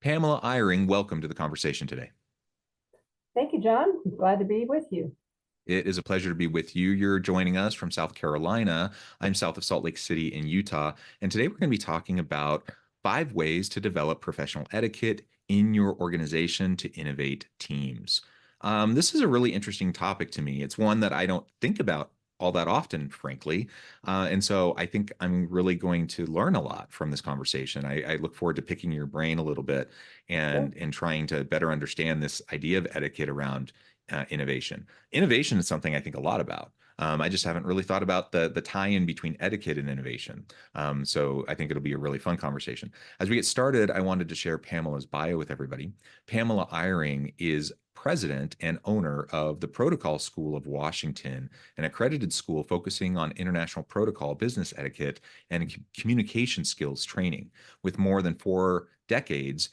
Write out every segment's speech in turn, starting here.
Pamela Eyring, welcome to the conversation today. Thank you, John. I'm glad to be with you. It is a pleasure to be with you. You're joining us from South Carolina. I'm south of Salt Lake City in Utah. And today we're going to be talking about 5 ways to develop professional etiquette in your organization to innovate teams. This is a really interesting topic to me. It's one that I don't think about all that often, frankly. And so I think I'm really going to learn a lot from this conversation. I look forward to picking your brain a little bit Sure. and trying to better understand this idea of etiquette around innovation. Innovation is something I think a lot about. I just haven't really thought about the tie-in between etiquette and innovation. So I think it'll be a really fun conversation. As we get started, I wanted to share Pamela's bio with everybody. Pamela Eyring is president and owner of the Protocol School of Washington, an accredited school focusing on international protocol, business etiquette, and communication skills training. With more than 4 decades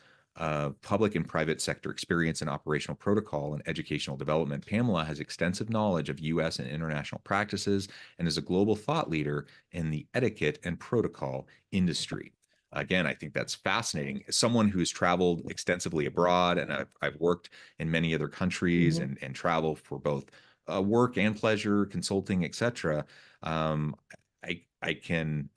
public and private sector experience in operational protocol and educational development, Pamela has extensive knowledge of U.S. and international practices and is a global thought leader in the etiquette and protocol industry. Again, I think that's fascinating. As someone who's traveled extensively abroad, and I've worked in many other countries Mhm. and travel for both work and pleasure, consulting, etc., I can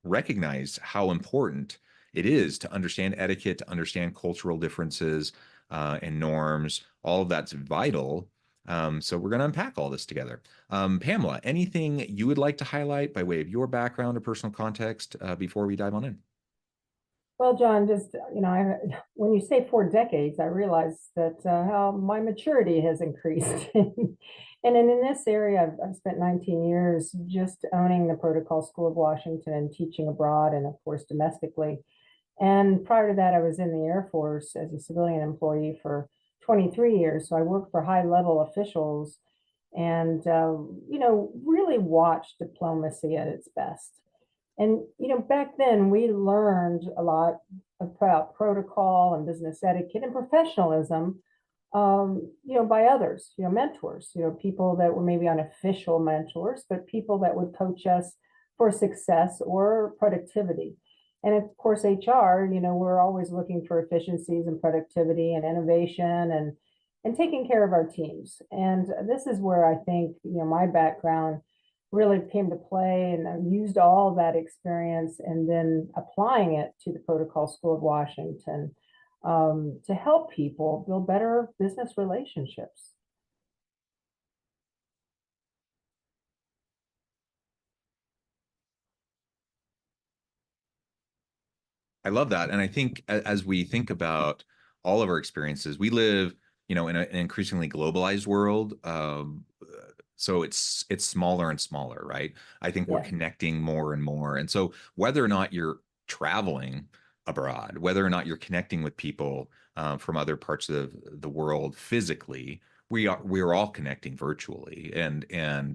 recognize how important it is to understand etiquette, to understand cultural differences and norms. All of that's vital. So we're going to unpack all this together. Pamela, anything you would like to highlight by way of your background or personal context before we dive on in? Well, John, just when you say 4 decades, I realize that how my maturity has increased, and in this area, I've spent 19 years just owning the Protocol School of Washington and teaching abroad, and of course domestically. And prior to that, I was in the Air Force as a civilian employee for 23 years. So I worked for high-level officials, and really watched diplomacy at its best. And back then we learned a lot about protocol and business etiquette and professionalism, by others, mentors, people that were maybe unofficial mentors, but people that would coach us for success or productivity. And of course, HR, we're always looking for efficiencies and productivity and innovation and taking care of our teams. And this is where I think, my background really came to play, and I used all that experience and then applying it to the Protocol School of Washington, to help people build better business relationships. I love that. And I think as we think about all of our experiences, we live, in an increasingly globalized world. So it's smaller and smaller, right? I think we're Yeah. connecting more and more. And so whether or not you're traveling abroad, whether or not you're connecting with people from other parts of the world physically, we're all connecting virtually. And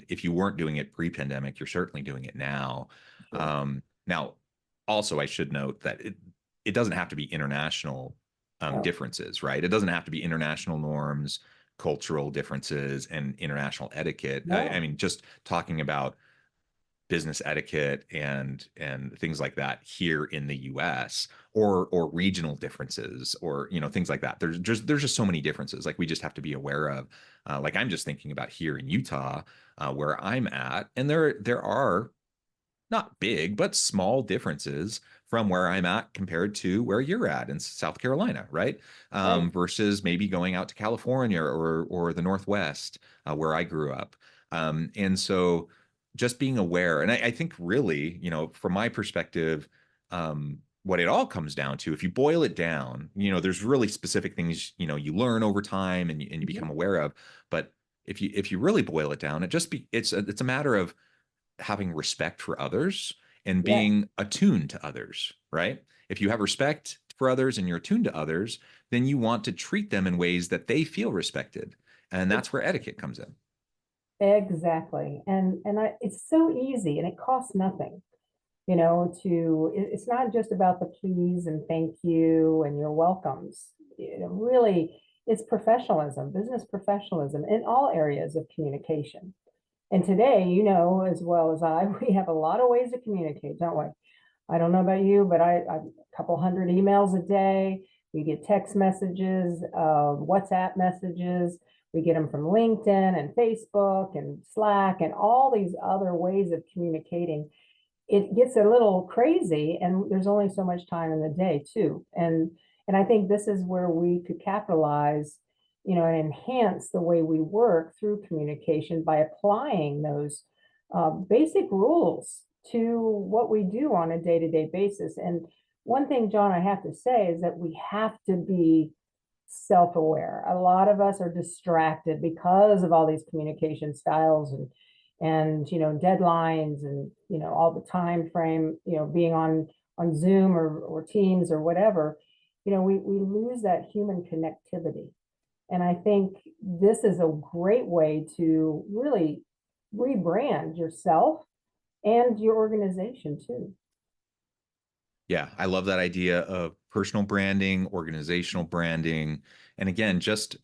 if you weren't doing it pre-pandemic, you're certainly doing it now. Sure. Now, also, I should note that it doesn't have to be international Oh, differences, right? It doesn't have to be international norms, cultural differences, and international etiquette. I no. mean, just talking about business etiquette and things like that here in the US, or regional differences, or things like that. There's just so many differences like we just have to be aware of. Like I'm just thinking about here in Utah, where I'm at, and there are not big, but small differences from where I'm at compared to where you're at in South Carolina, right? Right. Versus maybe going out to California or the Northwest, where I grew up. And so just being aware, and I think really, from my perspective, what it all comes down to, if you boil it down, there's really specific things, you learn over time and you become Mhm. aware of. But if you really boil it down, it's a matter of having respect for others and Yes. being attuned to others, right? If you have respect for others and you're attuned to others, then you want to treat them in ways that they feel respected. And that's where etiquette comes in. Exactly. And it's so easy and it costs nothing, it's not just about the please and thank you and your welcomes. Really, it's professionalism, business professionalism in all areas of communication. And today, as well as I, we have a lot of ways to communicate, don't we? I don't know about you, but I a couple hundred emails a day. We get text messages, WhatsApp messages. We get them from LinkedIn and Facebook and Slack and all these other ways of communicating. It gets a little crazy, and there's only so much time in the day too. And I think this is where we could capitalize, and enhance the way we work through communication by applying those basic rules to what we do on a day-to-day basis. And one thing, John, I have to say is that we have to be self-aware. A lot of us are distracted because of all these communication styles and deadlines and all the time frame, being on Zoom or Teams or whatever. We lose that human connectivity. And I think this is a great way to really rebrand yourself and your organization too. Yeah, I love that idea of personal branding, organizational branding, and again, just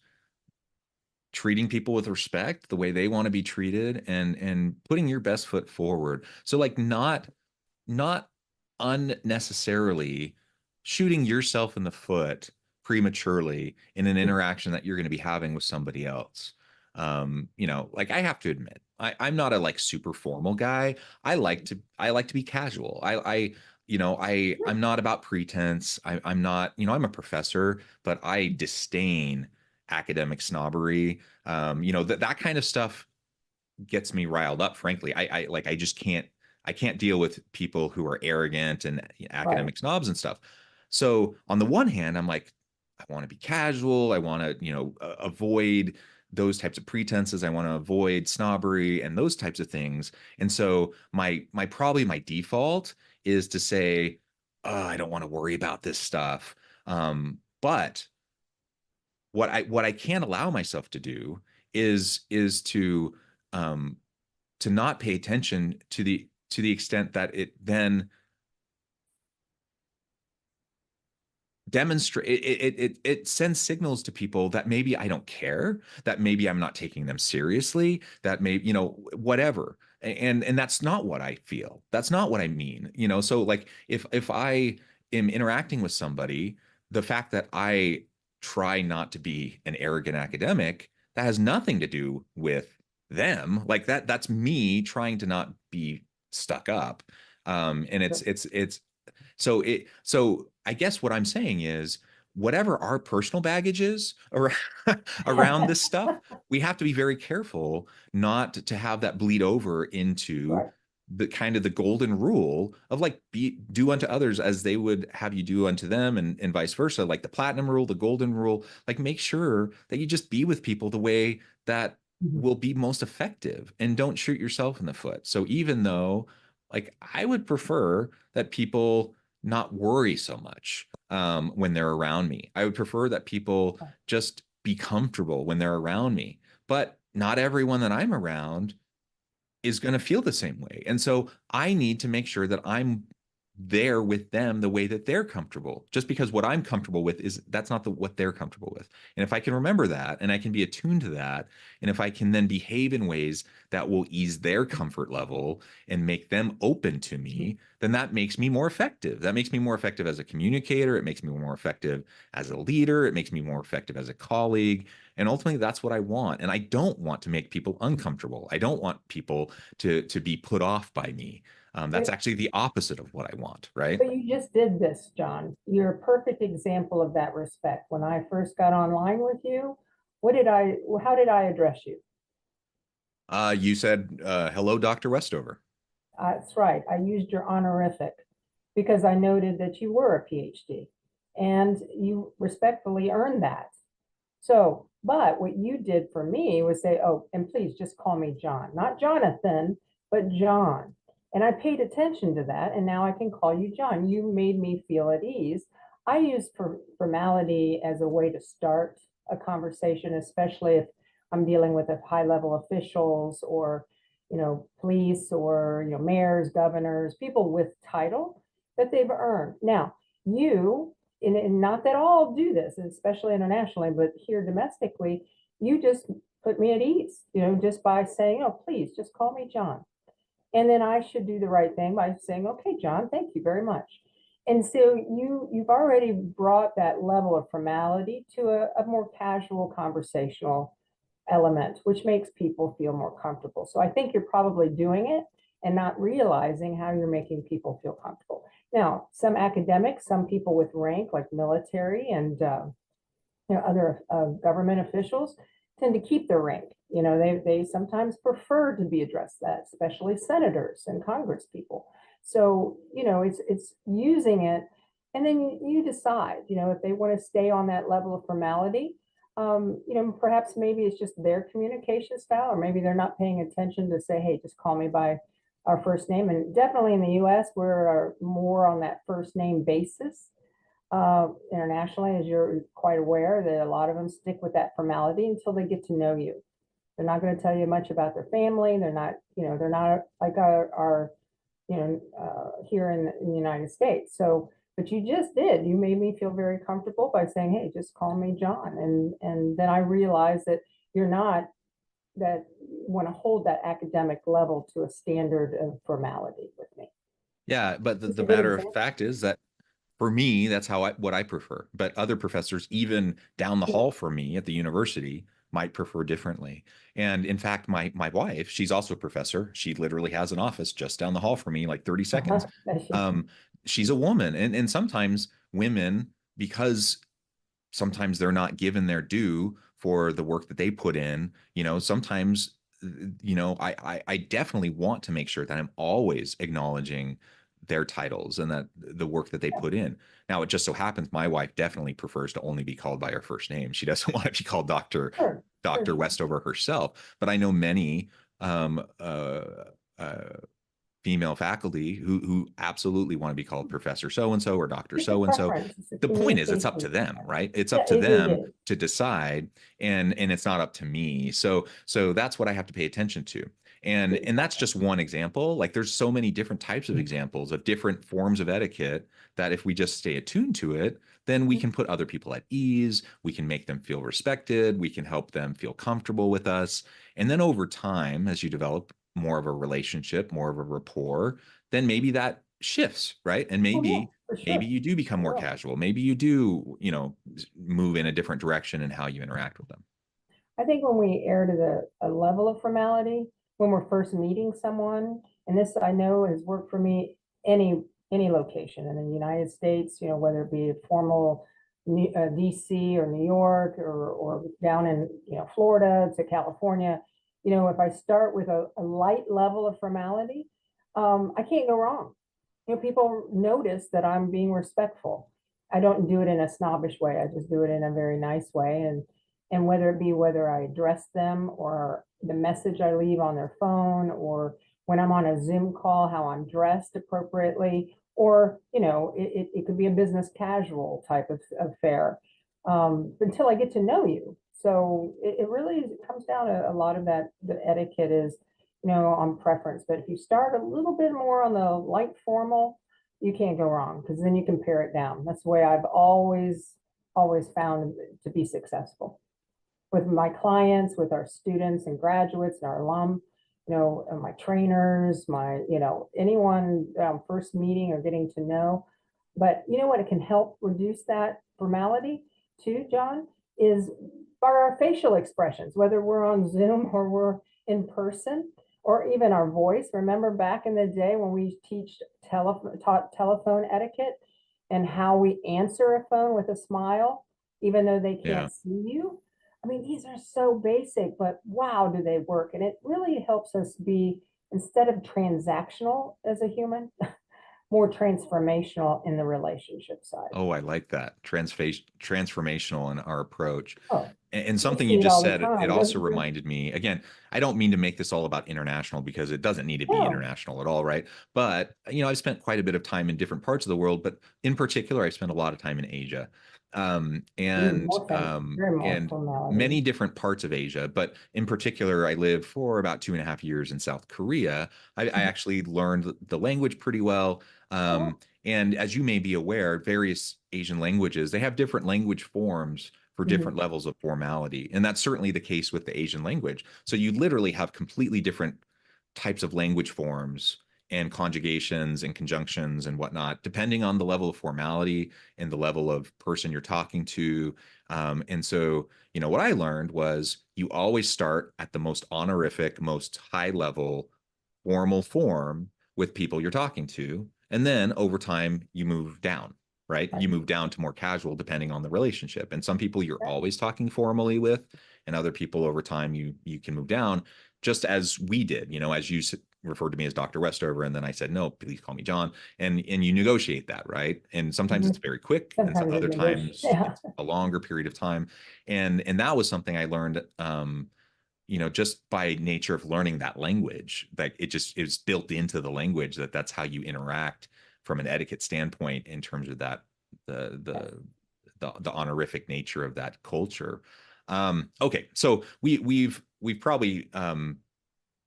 treating people with respect the way they want to be treated, and putting your best foot forward. So like not unnecessarily shooting yourself in the foot prematurely in an interaction that you're going to be having with somebody else. Like I have to admit, I'm not a like super formal guy. I like to be casual. I'm not about pretense. I'm not, I'm a professor, but I disdain academic snobbery. That kind of stuff gets me riled up, frankly. I just can't deal with people who are arrogant and Right. academic snobs and stuff. So on the one hand, I'm like, I want to be casual. I want to, avoid those types of pretenses. I want to avoid snobbery and those types of things. And so my default is to say, oh, I don't want to worry about this stuff. But what I can't allow myself to do is um, to not pay attention to the extent that it then demonstrate it sends signals to people that maybe I don't care, that maybe I'm not taking them seriously, that maybe whatever. And that's not what I feel, that's not what I mean. So like if I am interacting with somebody, the fact that I try not to be an arrogant academic, that has nothing to do with them. Like that's me trying to not be stuck up. And so I guess what I'm saying is whatever our personal baggage is around this stuff, we have to be very careful not to have that bleed over into Right. the kind of the golden rule of like do unto others as they would have you do unto them, and vice versa, like the platinum rule, the golden rule. Like make sure that you just be with people the way that Mhm. will be most effective, and don't shoot yourself in the foot. So even though like I would prefer that people not worry so much when they're around me. I would prefer that people just be comfortable when they're around me. But not everyone that I'm around is going to feel the same way. And so I need to make sure that I'm there with them the way that they're comfortable. Just because what I'm comfortable with is that's not what they're comfortable with. And if I can remember that, and I can be attuned to that, and if I can then behave in ways that will ease their comfort level and make them open to me, then that makes me more effective. That makes me more effective as a communicator. It makes me more effective as a leader. It makes me more effective as a colleague. And ultimately, that's what I want. And I don't want to make people uncomfortable. I don't want people to be put off by me. That's But actually the opposite of what I want, right? but you just did this, John. You're a perfect example of that respect. When I first got online with you, how did I address you? You said, hello, Dr. Westover. That's right. I used your honorific because I noted that you were a PhD and you respectfully earned that. So, but what you did for me was say, oh, and please just call me John, not Jonathan, but John. And I paid attention to that. And now I can call you John. You made me feel at ease. I use formality as a way to start a conversation, especially if I'm dealing with high level officials or, police or, mayors, governors, people with title that they've earned. Now, you and not that all do this, especially internationally, but here domestically, you just put me at ease, just by saying, oh, please just call me John. And then I should do the right thing by saying, okay, John, thank you very much. And so you've already brought that level of formality to a more casual conversational element, which makes people feel more comfortable. So I think you're probably doing it and not realizing how you're making people feel comfortable. Now, some academics, some people with rank, like military and other government officials, tend to keep their rank. They sometimes prefer to be addressed that, especially senators and Congress people. So it's using it, and then you decide. If they want to stay on that level of formality. Perhaps maybe it's just their communication style, or maybe they're not paying attention to say, hey, just call me by our first name. And definitely in the US, we're more on that first name basis. Internationally, as you're quite aware, that a lot of them stick with that formality until they get to know you. They're not going to tell you much about their family. They're not like our here in the United States. So, but you just did. You made me feel very comfortable by saying, "Hey, just call me John." And then I realized that you're not that want to hold that academic level to a standard of formality with me. Yeah, but It's the a good matter of example. fact is that for me, that's what I prefer. But other professors, even down the Yeah. hall from me at the university, might prefer differently. And in fact, my wife, she's also a professor. She literally has an office just down the hall from me, like 30 seconds. Um, she's a woman, and sometimes women, because sometimes they're not given their due for the work that they put in, sometimes I definitely want to make sure that I'm always acknowledging their titles and that the work that they put in. Now, it just so happens my wife definitely prefers to only be called by her first name. She doesn't want to be called Sure, sure, Dr. sure. Westover herself. But I know many um, uh, uh, female faculty who absolutely want to be called Professor so and so or Doctor It's a so and so. preference. It's a The point is, it's up to communication them, thing. right? It's Yeah, up to it them is. to decide, and it's not up to me. So that's what I have to pay attention to. And that's just one example. Like there's so many different types of examples of different forms of etiquette that if we just stay attuned to it, then we can put other people at ease. We can make them feel respected. We can help them feel comfortable with us. And then over time, as you develop more of a relationship, more of a rapport, then maybe that shifts, right? And Oh, yeah, maybe for maybe sure. you do become It more will. casual. Maybe you do, move in a different direction in how you interact with them. I think when we err to a level of formality, when we're first meeting someone, and this I know has worked for me any location in the United States, whether it be a formal DC or New York or down in Florida to California, if I start with a light level of formality, I can't go wrong. People notice that I'm being respectful. I don't do it in a snobbish way. I just do it in a very nice way. And whether I address them or the message I leave on their phone or when I'm on a Zoom call, how I'm dressed appropriately, or it could be a business casual type of affair until I get to know you. So it really comes down to a lot of that. The etiquette is on preference. But if you start a little bit more on the light formal, you can't go wrong because then you can pare it down. That's the way I've always found to be successful with my clients, with our students and graduates and our alum, and my trainers, anyone first meeting or getting to know. But you know what? It can help reduce that formality too, John, is our facial expressions, whether we're on Zoom or we're in person, or even our voice. Remember back in the day when we taught telephone etiquette and how we answer a phone with a smile, even though they Yeah. can't see you. I mean, these are so basic, but wow, do they work? And it really helps us be, instead of transactional as a human, more transformational in the relationship side. Oh, I like that. Transformational in our approach. Oh, And we something you see it just all the said, it time, also doesn't it? reminded me again, I don't mean to make this all about international because it doesn't need to be No, international at all, right? But, I've spent quite a bit of time in different parts of the world, but in particular, I've spent a lot of time in Asia. Um, and, very more and formality. many different parts of Asia, but in particular, I lived for about 2.5 years in South Korea. I Mhm. actually learned the language pretty well. Oh, And as you may be aware, various Asian languages, they have different language forms for mhm. different levels of formality. And that's certainly the case with the Asian language. So you literally have completely different types of language forms and conjugations and conjunctions and whatnot, depending on the level of formality and the level of person you're talking to. And so, what I learned was you always start at the most honorific, most high level formal form with people you're talking to. And then over time, you move down, right? Right. You move down to more casual depending on the relationship. And some people you're Right. always talking formally with, and other people over time you can move down, just as we did, as you referred to me as Dr. Westover, and then I said, no, please call me John. And you negotiate that, right? And sometimes it's Mhm. very quick, and Sometimes it other negotiates. times Yeah. it's a longer period of time. And that was something I learned just by nature of learning that language, that it was built into the language, that's how you interact from an etiquette standpoint in terms of that, the Yes. the honorific nature of that culture. Okay, so we've probably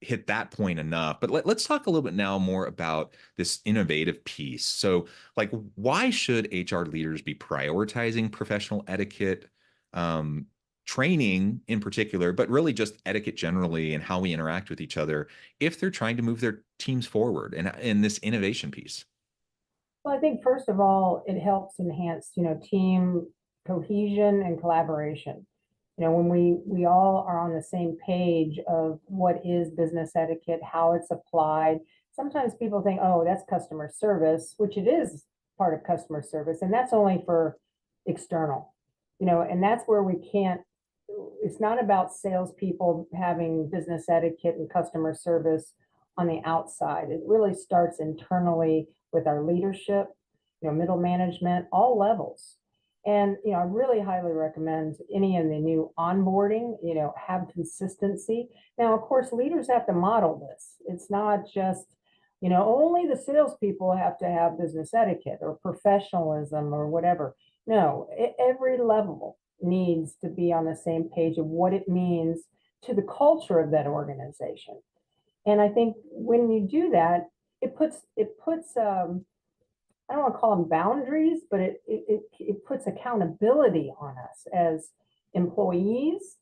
hit that point enough, but let's talk a little bit now more about this innovative piece. So, like, why should HR leaders be prioritizing professional etiquette, um, training in particular, but really just etiquette generally and how we interact with each other if they're trying to move their teams forward and in this innovation piece? Well, I think first of all, it helps enhance, team cohesion and collaboration. When we all are on the same page of what is business etiquette, how it's applied. Sometimes people think, oh, that's customer service, which it is part of customer service, and that's only for external. And that's where we can't. It's not about salespeople having business etiquette and customer service on the outside. It really starts internally with our leadership, middle management, all levels. And, I really highly recommend any of the new onboarding, have consistency. Now, of course, leaders have to model this. It's not just, only the salespeople have to have business etiquette or professionalism or whatever. No, every level needs to be on the same page of what it means to the culture of that organization. And I think when you do that, it puts I don't want to call them boundaries, but it puts accountability on us as employees,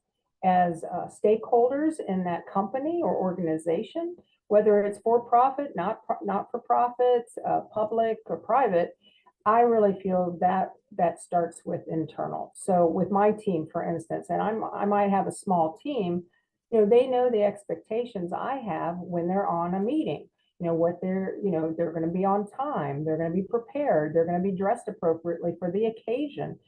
as stakeholders in that company or organization, whether it's for profit, not for profit, public or private. I really feel that starts with internal. So with my team, for instance, and I might have a small team, they know the expectations I have when they're on a meeting. What they're going to be on time, they're going to be prepared, they're going to be dressed appropriately for the occasion.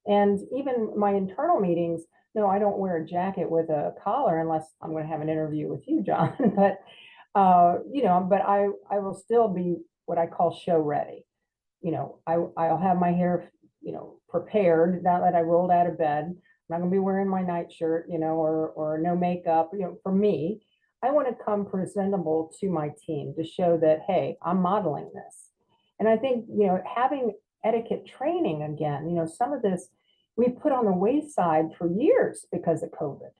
And even my internal meetings, no, I don't wear a jacket with a collar unless I'm going to have an interview with you, John. But but I will still be what I call show ready. I'll have my hair, prepared, not that I rolled out of bed. I'm not gonna be wearing my nightshirt, or no makeup. For me, I want to come presentable to my team to show that, hey, I'm modeling this. And I think, having etiquette training again, some of this we put on the wayside for years because of COVID.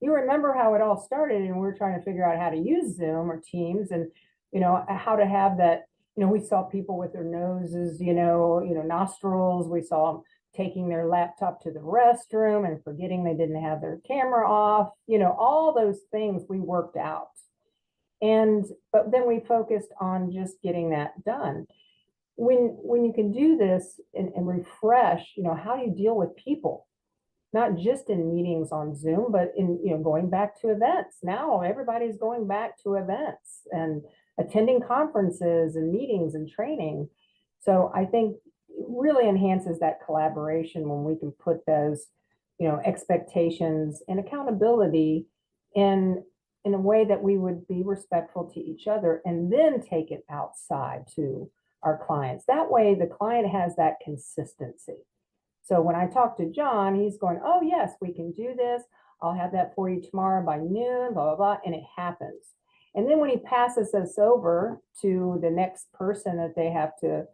You remember how it all started, and we're trying to figure out how to use Zoom or Teams, and how to have that. We saw people with their noses, nostrils. We saw them taking their laptop to the restroom and forgetting they didn't have their camera off. All those things we worked out. But then we focused on just getting that done. When you can do this and refresh, how do you deal with people? Not just in meetings on Zoom, but in, going back to events. Now everybody's going back to events and attending conferences and meetings and training. So I think it really enhances that collaboration when we can put those, expectations and accountability in a way that we would be respectful to each other, and then take it outside to our clients. That way the client has that consistency. So when I talk to John, he's going, oh, yes, we can do this. I'll have that for you tomorrow by noon, blah, blah, blah. And it happens. And then when he passes us over to the next person that they have to,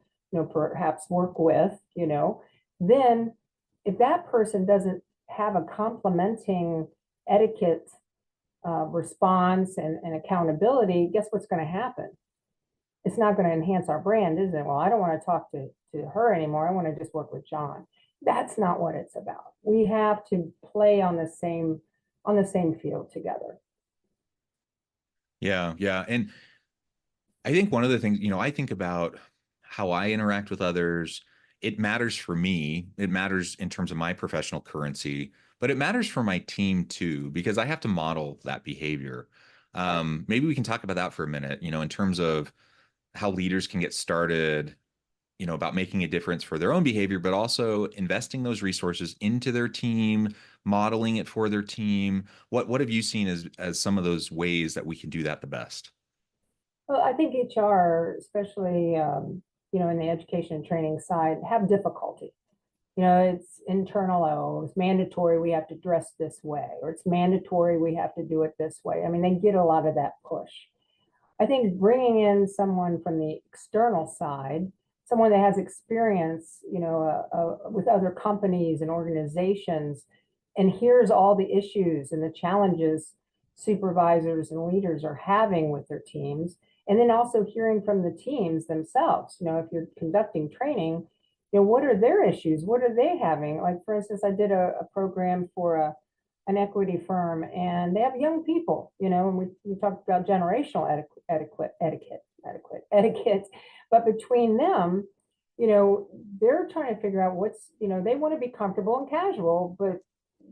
perhaps work with, then if that person doesn't have a complementing etiquette response and accountability, guess what's going to happen? It's not going to enhance our brand, is it? Well, I don't want to talk to her anymore. I want to just work with John. That's not what it's about. We have to play on the same field together. Yeah, yeah. And I think one of the things, I think about how I interact with others. It matters for me. It matters in terms of my professional currency, but it matters for my team too, because I have to model that behavior. Right. Maybe we can talk about that for a minute, in terms of how leaders can get started, about making a difference for their own behavior, but also investing those resources into their team, modeling it for their team. What have you seen as some of those ways that we can do that the best? Well, I think HR, especially, in the education and training side, have difficulty. It's internal, oh, it's mandatory we have to dress this way, or it's mandatory we have to do it this way. I mean, they get a lot of that push. I think bringing in someone from the external side, someone that has experience, with other companies and organizations, and here's all the issues and the challenges supervisors and leaders are having with their teams, and then also hearing from the teams themselves. If you're conducting training, what are their issues? What are they having? Like, for instance, I did a program for an equity firm, and they have young people, and we talked about generational etiquette, but between them, they're trying to figure out they want to be comfortable and casual,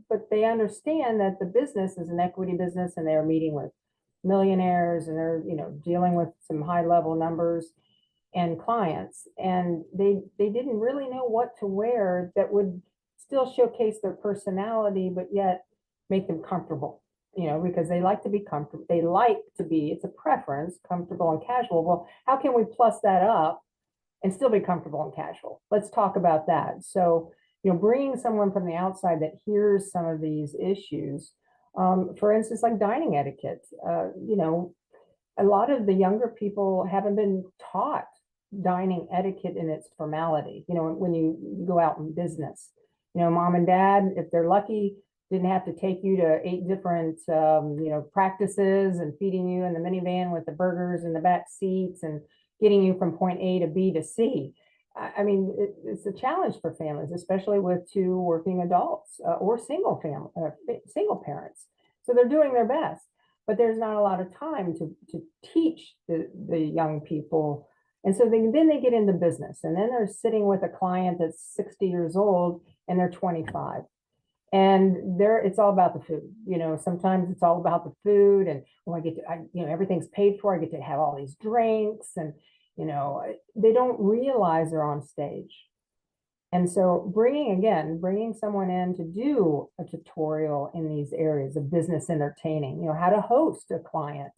but they understand that the business is an equity business, and they're meeting with millionaires, and they're, dealing with some high level numbers and clients, and they didn't really know what to wear that would still showcase their personality, but yet make them comfortable, because they like to be comfortable. They like to be, it's a preference, comfortable and casual. Well, how can we plus that up and still be comfortable and casual? Let's talk about that. So, bringing someone from the outside that hears some of these issues, for instance, like dining etiquette, a lot of the younger people haven't been taught dining etiquette in its formality. When you go out in business, mom and dad, if they're lucky, didn't have to take you to 8 different, practices, and feeding you in the minivan with the burgers in the back seats, and getting you from point A to B to C. I mean, it's a challenge for families, especially with 2 working adults, or single parents. So they're doing their best, but there's not a lot of time to teach the young people. And so then they get into business, and then they're sitting with a client that's 60 years old and they're 25. And it's all about the food. Sometimes it's all about the food, and everything's paid for. I get to have all these drinks, and they don't realize they're on stage. And so bringing someone in to do a tutorial in these areas of business entertaining, how to host a client,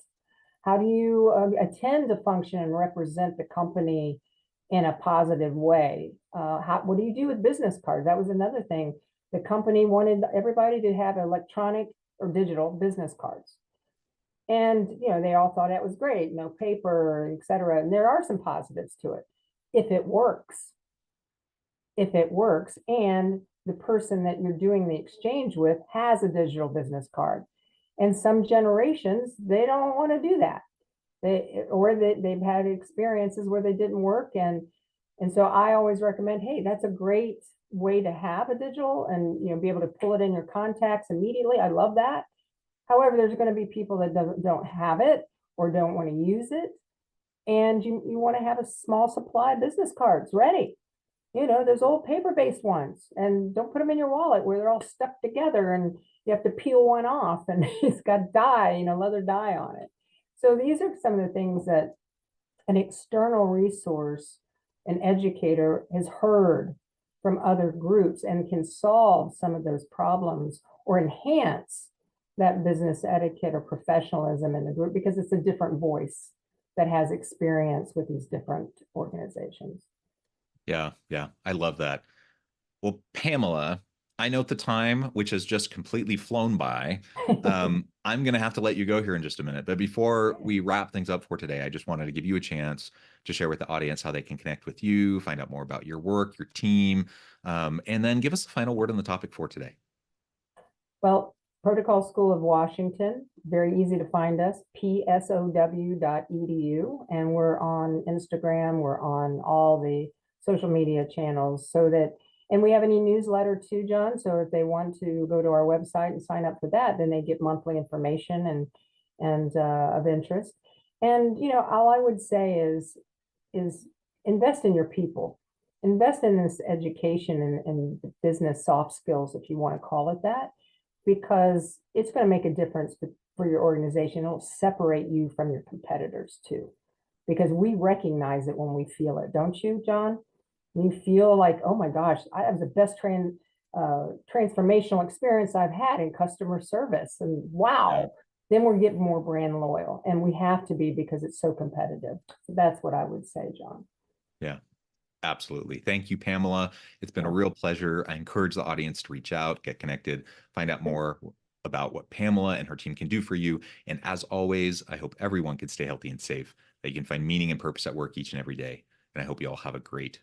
how do you attend a function and represent the company in a positive way? What do you do with business cards? That was another thing. The company wanted everybody to have electronic or digital business cards. And, they all thought that was great, no paper, et cetera. And there are some positives to it. If it works, and the person that you're doing the exchange with has a digital business card. And some generations, they don't want to do that. They've had experiences where they didn't work. And so I always recommend, hey, that's a great way to have a digital, and be able to pull it in your contacts immediately. I love that. However, there's going to be people that don't have it or don't want to use it. And you want to have a small supply of business cards ready. Those old paper-based ones, and don't put them in your wallet where they're all stuck together and you have to peel one off and it's got dye, leather dye on it. So these are some of the things that an external resource, an educator, has heard from other groups and can solve some of those problems or enhance that business etiquette or professionalism in the group, because it's a different voice that has experience with these different organizations. Yeah, yeah, I love that. Well, Pamela, I note the time, which has just completely flown by. I'm going to have to let you go here in just a minute. But before we wrap things up for today, I just wanted to give you a chance to share with the audience how they can connect with you, find out more about your work, your team, and then give us the final word on the topic for today. Well, Protocol School of Washington, very easy to find us, psow.edu. And we're on Instagram, we're on all the social media channels, and we have an e-newsletter too, John. So if they want to go to our website and sign up for that, then they get monthly information and of interest. And, all I would say is invest in your people, invest in this education and business soft skills, if you want to call it that, because it's going to make a difference for your organization. It'll separate you from your competitors too, because we recognize it when we feel it, don't you, John? You feel like, oh my gosh, I have the best transformational experience I've had in customer service, and Yeah. wow, then we're getting more brand loyal, and we have to be because it's so competitive. So that's what I would say, John. Yeah. Absolutely. Thank you, Pamela. It's been a Yeah. real pleasure. I encourage the audience to reach out, get connected, find out more about what Pamela and her team can do for you. And as always, I hope everyone can stay healthy and safe, that you can find meaning and purpose at work each and every day. And I hope you all have a great